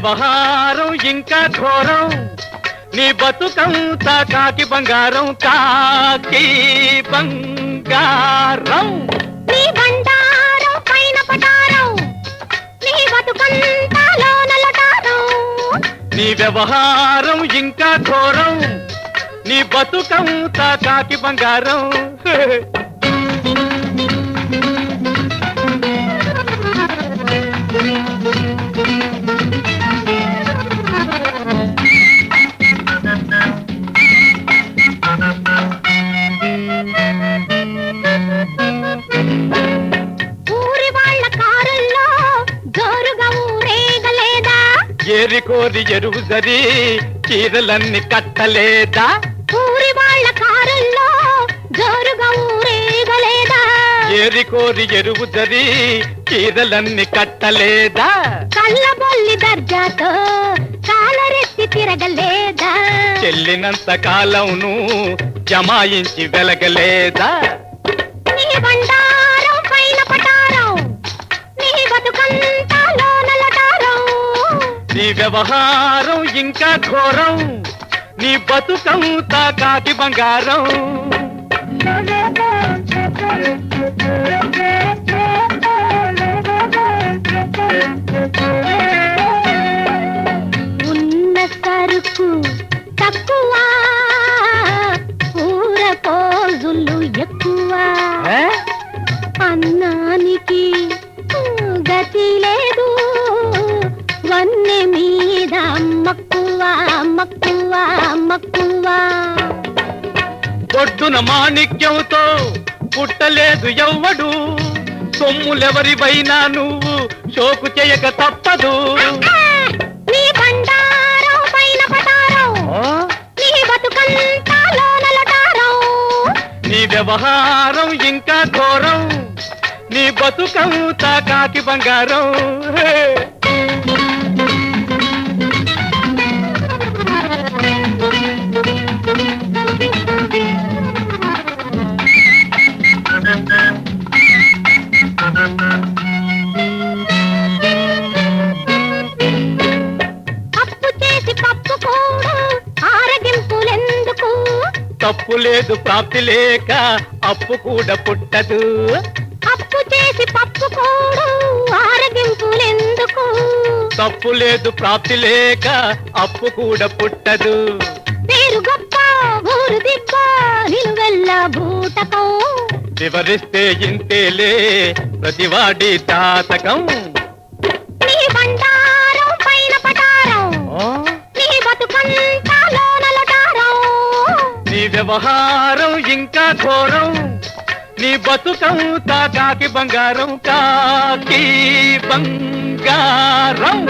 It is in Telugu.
వ్యవహారం ఇంకా ఘోరం, నీ బతుకంతా కాకి బంగారం, కాకి బంగారం. నీ బండారం పైన పటారం, నీ బతుకంతా లోన లటారం. నీ వ్యవహారం ఇంకా ఘోరం, నీ బతుకంతా కాకి బంగారం. ఊరి వాళ్ళ కారుల్లో జోరుగా ఊరేగలేదా? ఏరి కోరి ఎరువు జరి చీరలన్నీ కట్టలేదా? ఊరి వాళ్ళ కారుల్లో జోరుగా ఊరేగలేదా? ఏరి కోరి ఎరువు జరి చీరలన్నీ కట్టలేదా? కళ్ళబొల్లి దర్జాతో కాలరెత్తి తిరగలేదా? చెల్లినంత కాలంను జమాయించి వెలగలేదా? నీ బండారం పైన పటారం, నీ బతుకంతా లోన లటారం. నీ వ్యవహారం ఇంకా ఘోరం, నీ బతుకంతా కాకి బంగారం. ఉన్న సరుకు తక్కువ, ఊర పోజులు ఎక్కువ. అన్నానికి గతి లేదు, వన్నె మీద మక్కువ మక్కువ మక్కువ. పొడ్డున మాణిక్యంతో పుట్టలేదు ఎవ్వడు, సొమ్ములెవరివైనా నువ్వు షోకు చేయక తప్పదు. నీ బండారం పైన పటారం, నీ బతుకంతా లోన లటారం. నీ వ్యవహారం ఇంకా ఘోరం, నీ బతుకంతా కాకి బంగారం. అప్పు చేసి పప్పు కూడా ఆరగింపులెందుకు? తప్పు లేదు ప్రాప్తి లేక అప్పు కూడా పుట్టదు. అప్పు చేసి పప్పు కూడా ఆరగింపులెందుకు? తప్పు లేదు ప్రాప్తి లేక అప్పు కూడా పుట్టదు. పేరు గొప్ప ఊరు దిబ్బ నిలువెల్ల బూటకం. వివరిస్తే ఇంతేలే ప్రతివాడి జాతకం. నీ బండారం పైన పటారం, నీ బతుకంతా లోన లటారం. నీ వ్యవహారం ఇంకా ఘోరం, నీ బతుకంతా కాకి బంగారం, కాకి బంగారం.